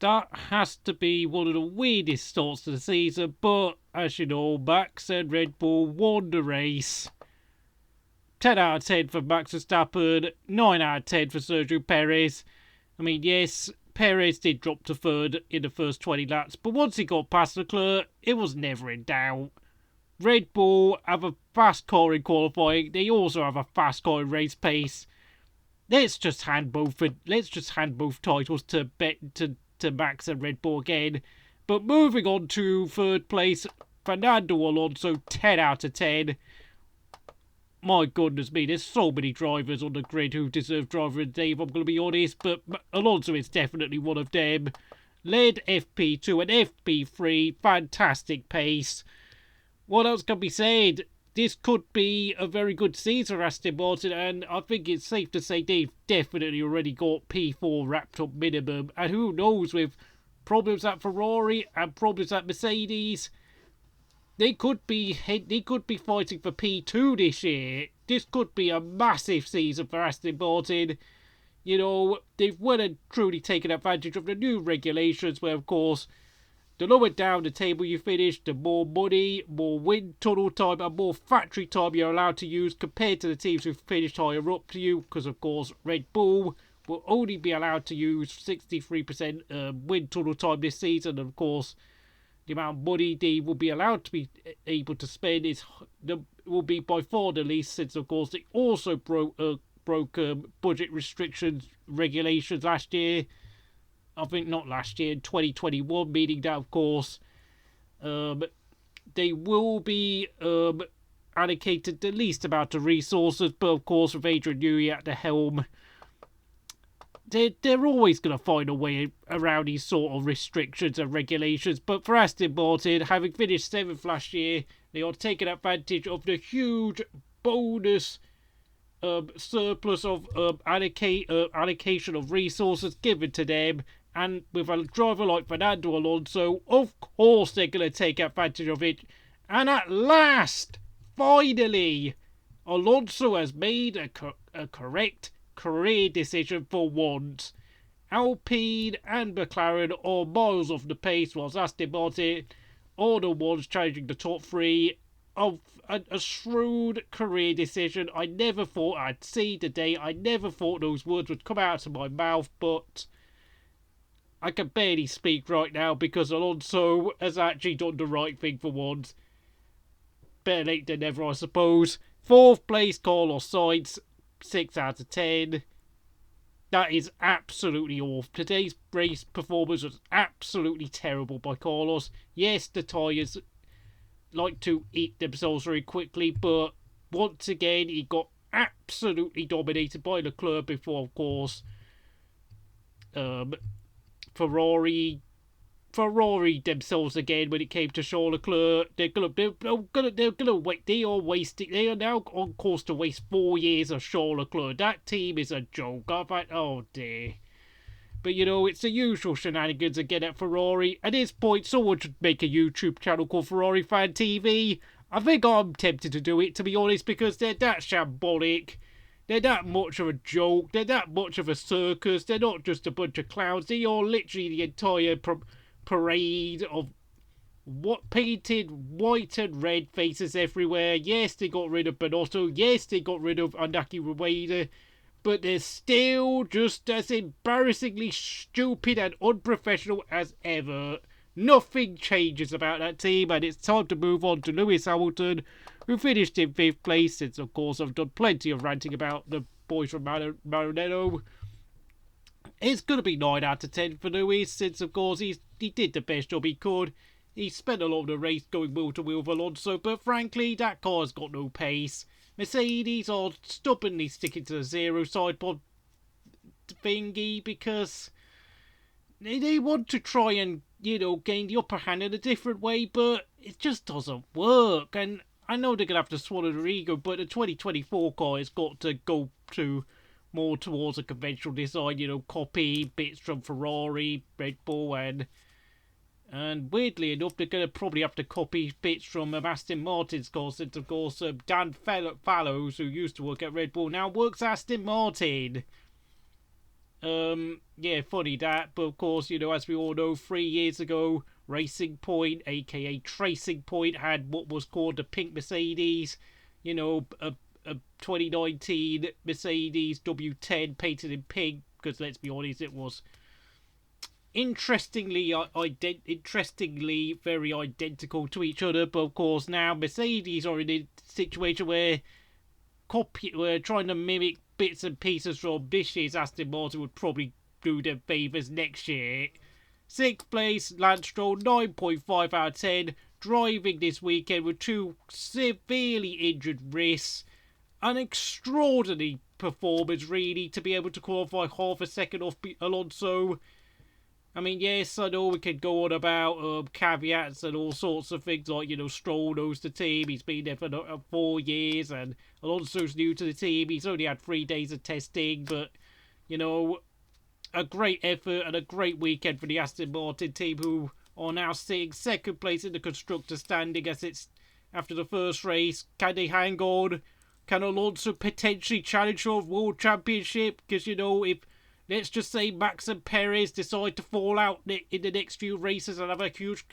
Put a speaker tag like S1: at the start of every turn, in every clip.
S1: That has to be one of the weirdest starts to the season, but as you know, Max and Red Bull won the race. 10 out of 10 for Max Verstappen, 9 out of 10 for Sergio Perez. I mean, yes, Perez did drop to third in the first 20 laps, but once he got past Leclerc, it was never in doubt. Red Bull have a fast car in qualifying. They also have a fast car in race pace. Let's just hand both titles to Max and Red Bull again. But moving on to third place, Fernando Alonso, 10 out of 10. My goodness me, there's so many drivers on the grid who deserve driver of the day, if I'm going to be honest, but Alonso is definitely one of them. Led FP2 and FP3, fantastic pace. What else can be said? This could be a very good season for Aston Martin, and I think it's safe to say they've definitely already got P4 wrapped up minimum, and who knows, with problems at Ferrari and problems at Mercedes, they could be fighting for P2 this year. This could be a massive season for Aston Martin. You know, they've well and truly taken advantage of the new regulations where, of course, the lower down the table you finish, the more money, more wind tunnel time, and more factory time you're allowed to use compared to the teams who finished higher up to you. Because, of course, Red Bull will only be allowed to use 63% wind tunnel time this season. And, of course, the amount of money they will be allowed to be able to spend will be by far the least, since, of course, they also broke budget restrictions regulations last year. I think not last year, in 2021, meaning that, of course, they will be allocated the least amount of resources, but of course, with Adrian Newey at the helm, they're always going to find a way around these sort of restrictions and regulations. But for Aston Martin, having finished 7th last year, they are taking advantage of the huge bonus surplus of allocation of resources given to them. And with a driver like Fernando Alonso, of course they're going to take advantage of it. And at last, finally, Alonso has made a correct career decision for once. Alpine and McLaren are miles off the pace, whilst Aston Martin are the ones challenging the top three. Of a shrewd career decision. I never thought I'd see the day. I never thought those words would come out of my mouth, but I can barely speak right now because Alonso has actually done the right thing for once. Better late than never, I suppose. 4th place, Carlos Sainz, 6 out of 10. That is absolutely awful. Today's race performance was absolutely terrible by Carlos. Yes, the tyres like to eat themselves very quickly, but once again he got absolutely dominated by Leclerc before, of course, Ferrari themselves again when it came to Charles Leclerc. They're gonna wait. They are now on course to waste 4 years of Charles Leclerc. That team is a joke. Oh dear. But, you know, it's the usual shenanigans again at Ferrari. At this point, someone should make a YouTube channel called Ferrari Fan TV. I think I'm tempted to do it, to be honest, because they're that shambolic. They're that much of a joke. They're that much of a circus. They're not just a bunch of clowns. They are literally the entire parade of painted white and red faces everywhere. Yes, they got rid of Binotto. Yes, they got rid of Anaki Rueda. But they're still just as embarrassingly stupid and unprofessional as ever. Nothing changes about that team, and it's time to move on to Lewis Hamilton, who finished in 5th place, since, of course, I've done plenty of ranting about the boys from Maranello. It's going to be 9 out of 10 for Lewis, since, of course, he did the best job he could. He spent a lot of the race going wheel to wheel with Alonso, but frankly, that car's got no pace. Mercedes are stubbornly sticking to the zero side pod thingy because they want to try and, you know, gain the upper hand in a different way, but it just doesn't work. And I know they're going to have to swallow their ego, but the 2024 car has got to go to more towards a conventional design, you know, copy bits from Ferrari, Red Bull, and weirdly enough, they're going to probably have to copy bits from Aston Martin's car, since, of course, Dan Fallows, who used to work at Red Bull, now works at Aston Martin. Yeah, funny that. But of course, as we all know, 3 years ago, Racing Point, aka Tracing Point, had what was called the Pink Mercedes. A 2019 Mercedes W10 painted in pink. Because let's be honest, it was interestingly very identical to each other. But of course, now Mercedes are in a situation where we're trying to mimic bits and pieces from this year's Aston Martin would probably do them favours next year. 6th place, Lance Stroll, 9.5 out of 10. Driving this weekend with 2 severely injured wrists. An extraordinary performance, really, to be able to qualify half a second off Alonso. I mean, yes, I know we could go on about caveats and all sorts of things, like, Stroll knows the team, he's been there for 4 years, and Alonso's new to the team, he's only had 3 days of testing, but, a great effort and a great weekend for the Aston Martin team, who are now sitting 2nd place in the constructor standing as it's after the first race. Can they hang on? Can Alonso potentially challenge for a world championship? Because, if let's just say Max and Perez decide to fall out in the next few races and have a huge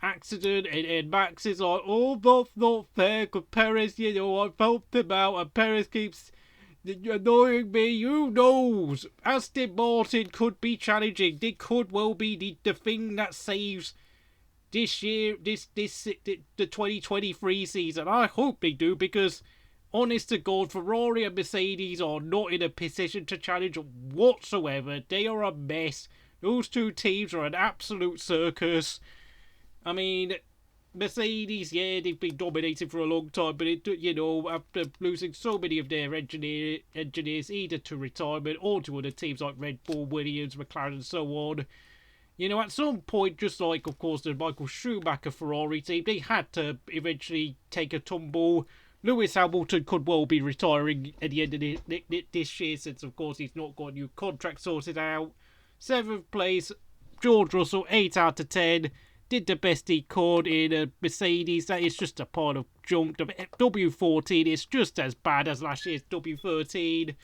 S1: accident, and Max is like, oh, that's not fair, because Perez, I've helped him out, and Perez keeps annoying me. Who knows? Aston Martin could be challenging. They could well be the thing that saves this year, the 2023 season. I hope they do, because honest to God, Ferrari and Mercedes are not in a position to challenge whatsoever. They are a mess. Those two teams are an absolute circus. I mean, Mercedes, yeah, they've been dominating for a long time, but after losing so many of their engineers either to retirement or to other teams like Red Bull, Williams, McLaren, and so on, at some point, just like, of course, the Michael Schumacher Ferrari team, they had to eventually take a tumble. Lewis Hamilton could well be retiring at the end of this year, since, of course, he's not got a new contract sorted out. 7th place, George Russell, 8 out of 10. Did the best he could in a Mercedes. That is just a pile of junk. The W14 is just as bad as last year's W13.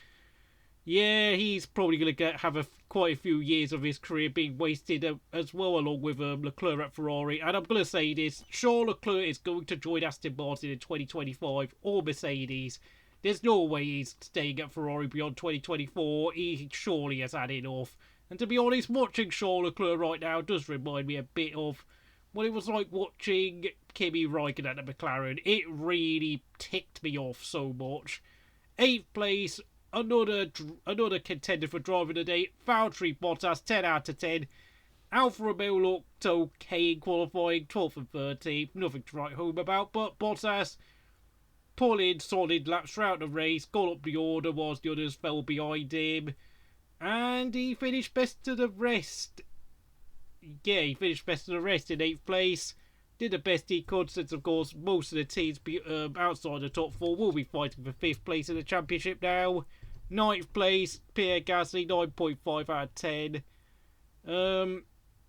S1: Yeah, he's probably going to have quite a few years of his career being wasted as well, along with Leclerc at Ferrari. And I'm going to say this, Charles Leclerc is going to join Aston Martin in 2025 or Mercedes. There's no way he's staying at Ferrari beyond 2024. He surely has had enough. And to be honest, watching Charles Leclerc right now does remind me a bit of what it was like watching Kimi Räikkönen at the McLaren. It really ticked me off so much. 8th place, another contender for driver of the day, Valtteri Bottas, 10 out of 10. Alfa Romeo looked okay in qualifying, 12th and 13th, nothing to write home about, but Bottas pulling solid laps throughout the race, got up the order whilst the others fell behind him, and he finished best of the rest. Yeah, he finished best of the rest in 8th place. Did the best he could, since, of course, most of the teams outside the top 4 will be fighting for 5th place in the championship now. 9th place, Pierre Gasly, 9.5 out of 10.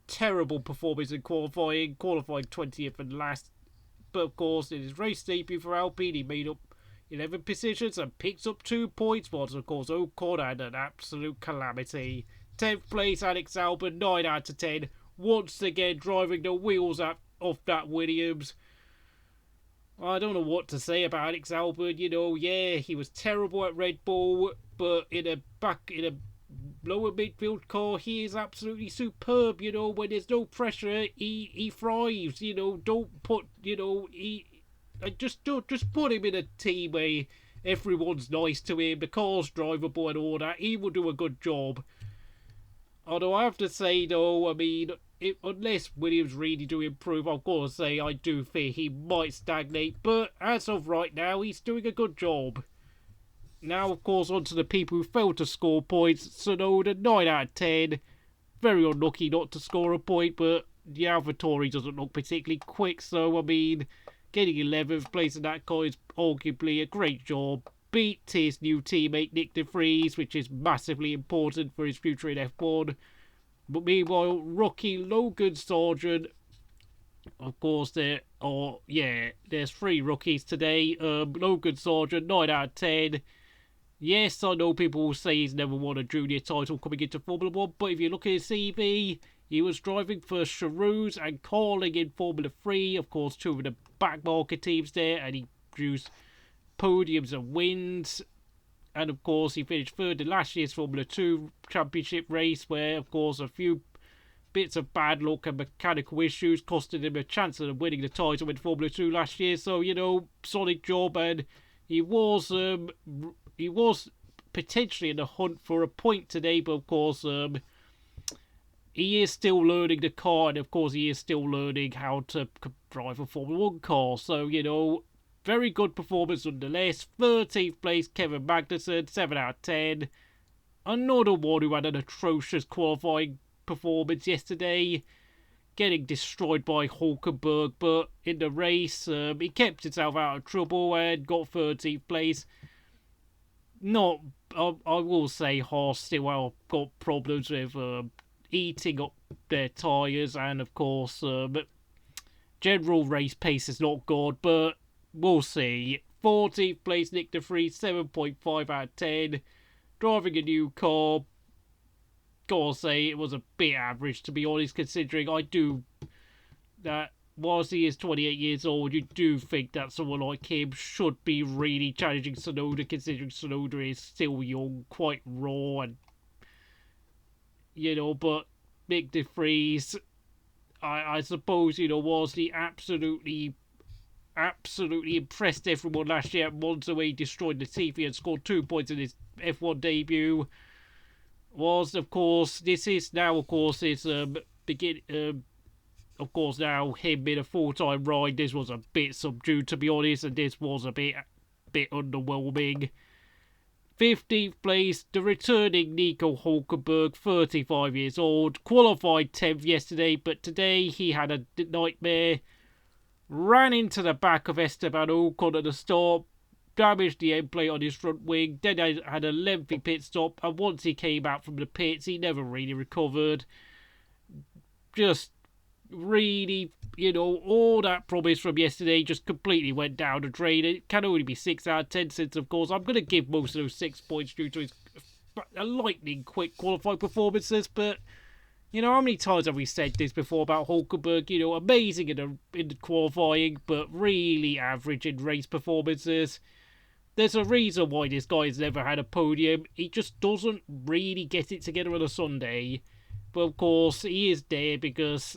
S1: Terrible performance in qualifying 20th and last. But, of course, in his race debut for Alpine, he made up 11 positions and picks up 2 points, whilst, of course, Ocon had an absolute calamity. 10th place, Alex Albon, 9 out of 10. Once again, driving the wheels off that Williams. I don't know what to say about Alex Albon. Yeah, he was terrible at Red Bull, but in a lower midfield car, he is absolutely superb. When there's no pressure, he thrives. Don't put just put him in a team where everyone's nice to him, the car's drivable and all that. He will do a good job. Although I have to say, though, I mean, unless Williams really do improve, I've got to say I do fear he might stagnate. But as of right now, he's doing a good job. Now, of course, on to the people who failed to score points. Tsunoda, 9 out of 10. Very unlucky not to score a point, but the AlphaTauri doesn't look particularly quick. So, I mean, getting 11th place in that car is arguably a great job. Beat his new teammate Nick de Vries, which is massively important for his future in F1. But meanwhile, rookie Logan Sargeant, of course, there's 3 rookies today. Logan Sargeant, 9 out of 10. Yes, I know people will say he's never won a junior title coming into Formula 1, but if you look at his CV, he was driving for Charouz and calling in Formula 3, of course, two of the back market teams there, and he produced podiums and wins. And of course, he finished third in last year's Formula 2 championship race, where, of course, a few bits of bad luck and mechanical issues costed him a chance of winning the title in Formula 2 last year. So, solid job, and he was potentially in the hunt for a point today, but of course, he is still learning the car, and of course, he is still learning how to drive a Formula 1 car. So, very good performance nonetheless. 13th place, Kevin Magnussen, 7 out of 10. Another one who had an atrocious qualifying performance yesterday, getting destroyed by Hulkenberg, but in the race, he kept himself out of trouble and got 13th place. I will say Haas still got problems with eating up their tyres, and of course, general race pace is not good, but we'll see. 14th place, Nick de Vries, 7.5 out of 10. Driving a new car, gotta say it was a bit average, to be honest, considering I do that whilst he is 28 years old, you do think that someone like him should be really challenging Tsunoda, considering Tsunoda is still young, quite raw, and but Nick de Vries, I suppose, was he absolutely impressed everyone last year at Monza, where he destroyed Latifi and scored 2 points in his F1 debut. Of course, this is now, of course, his of course, now him in a full-time ride, this was a bit subdued, to be honest, and this was a bit underwhelming. 15th place, the returning Nico Hulkenberg, 35 years old, qualified 10th yesterday, but today he had a nightmare, ran into the back of Esteban Ocon at the start, damaged the end plate on his front wing, then had a lengthy pit stop, and once he came out from the pits, he never really recovered. Just really, all that promise from yesterday just completely went down the drain. It can only be 6 out of 10 since, of course, I'm going to give most of those 6 points due to his lightning quick qualifying performances, but how many times have we said this before about Hulkenberg? Amazing in the qualifying, but really average in race performances. There's a reason why this guy has never had a podium. He just doesn't really get it together on a Sunday. But of course, he is there because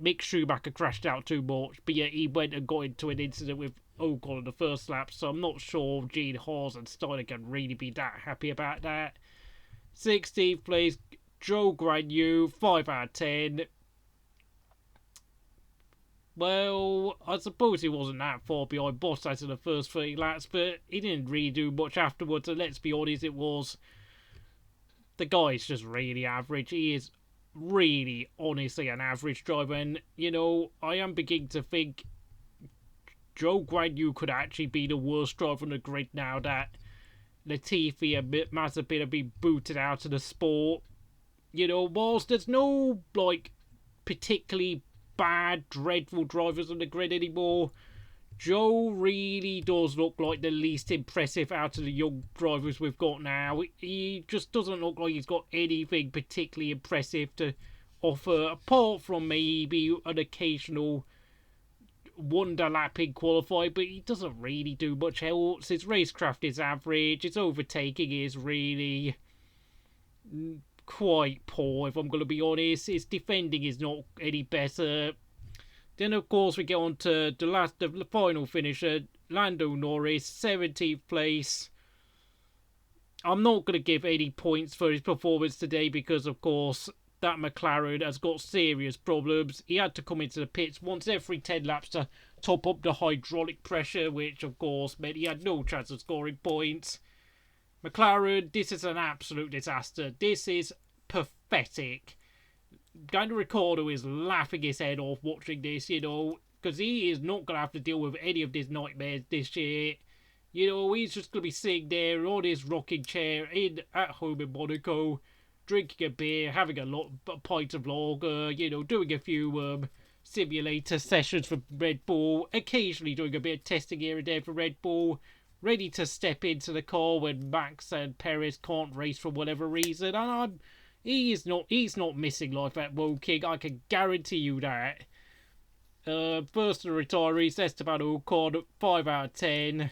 S1: Mick Schumacher crashed out too much. But yet he went and got into an incident with Ocon in the first lap. So I'm not sure Gene Haas and Steiner can really be that happy about that. 16th place, Zhou Guanyu, 5 out of 10. Well, I suppose he wasn't that far behind Bottas in the first 30 laps, but he didn't really do much afterwards, and let's be honest, the guy's just really average. He is really, honestly, an average driver, and, I am beginning to think Zhou Guanyu could actually be the worst driver on the grid now that Latifi and Mazepin have been booted out of the sport. Whilst there's no, particularly bad, dreadful drivers on the grid anymore, Zhou really does look like the least impressive out of the young drivers we've got now. He just doesn't look like he's got anything particularly impressive to offer, apart from maybe an occasional wonder-lapping qualify, but he doesn't really do much else. His racecraft is average, his overtaking is really quite poor, if I'm going to be honest. His defending is not any better. Then, of course, we get on to the final finisher, Lando Norris, 17th place. I'm not going to give any points for his performance today because, of course, that McLaren has got serious problems. He had to come into the pits once every 10 laps to top up the hydraulic pressure, which, of course, meant he had no chance of scoring points. McLaren, this is an absolute disaster. This is pathetic. Daniel Ricciardo is laughing his head off watching this, because he is not going to have to deal with any of these nightmares this year. He's just going to be sitting there on his rocking chair at home in Monaco, drinking a beer, having a pint of lager, doing a few simulator sessions for Red Bull, occasionally doing a bit of testing here and there for Red Bull, ready to step into the car when Max and Perez can't race for whatever reason, and he's not missing life at Woking. I can guarantee you that. First of the retirees, Esteban Ocon, 5 out of 10.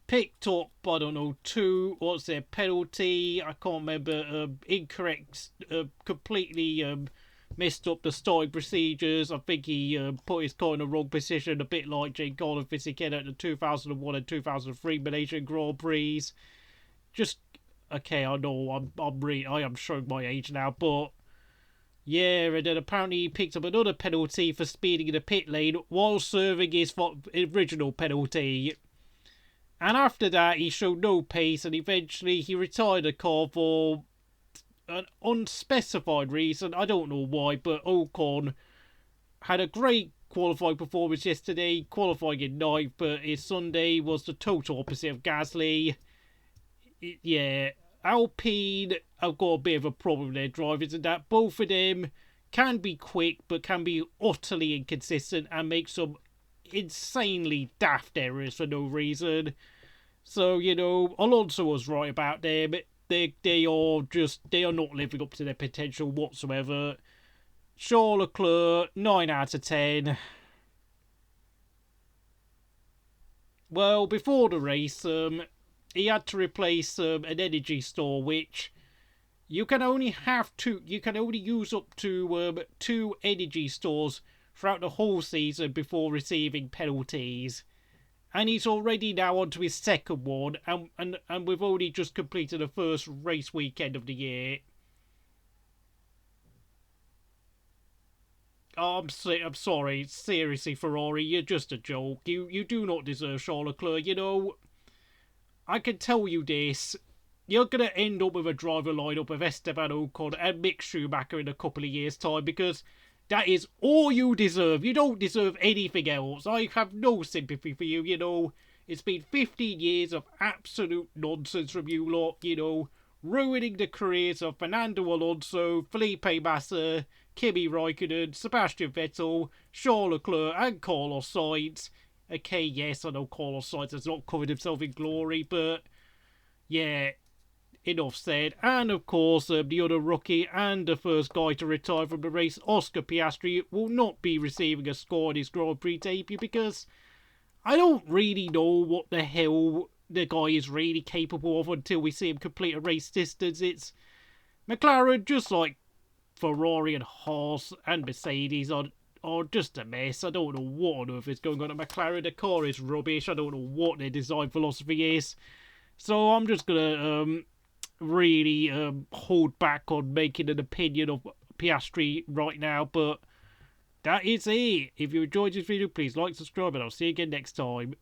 S1: Picked up, I don't know, 2. What's their penalty? I can't remember. Incorrect. Completely messed up the starting procedures. I think he put his car in the wrong position, a bit like Giancarlo Fisichella at the 2001 and 2003 Malaysian Grand Prix. Just okay. I know I am showing my age now, but yeah. And then apparently he picked up another penalty for speeding in the pit lane while serving his original penalty. And after that, he showed no pace, and eventually he retired the car for an unspecified reason. I don't know why, but Ocon had a great qualifying performance yesterday, qualifying in 9th, but his Sunday was the total opposite of Gasly. Yeah, Alpine have got a bit of a problem with their drivers, and that both of them can be quick, but can be utterly inconsistent and make some insanely daft errors for no reason. So, you know, Alonso was right about them. They are not living up to their potential whatsoever. Charles Leclerc, 9 out of 10. Well, before the race, he had to replace an energy store, which you can only use up to 2 energy stores throughout the whole season before receiving penalties. And he's already now on to his second one, and we've only just completed the first race weekend of the year. Oh, I'm sorry, seriously, Ferrari, you're just a joke. You do not deserve Charles Leclerc, you know. I can tell you this. You're going to end up with a driver lineup of Esteban Ocon and Mick Schumacher in a couple of years' time, because that is all you deserve. You don't deserve anything else. I have no sympathy for you, you know. It's been 15 years of absolute nonsense from you lot, you know, ruining the careers of Fernando Alonso, Felipe Massa, Kimi Raikkonen, Sebastian Vettel, Charles Leclerc, and Carlos Sainz. Okay, yes, I know Carlos Sainz has not covered himself in glory, but yeah, enough said. And of course, the other rookie and the first guy to retire from the race, Oscar Piastri, will not be receiving a score in his Grand Prix debut, because I don't really know what the hell the guy is really capable of until we see him complete a race distance. It's McLaren, just like Ferrari and Haas and Mercedes, are just a mess. I don't know what on earth is going on at McLaren. The car is rubbish. I don't know what their design philosophy is. So I'm just going to really hold back on making an opinion of Piastri right now, but that is it. If you enjoyed this video, please like, subscribe, and I'll see you again next time.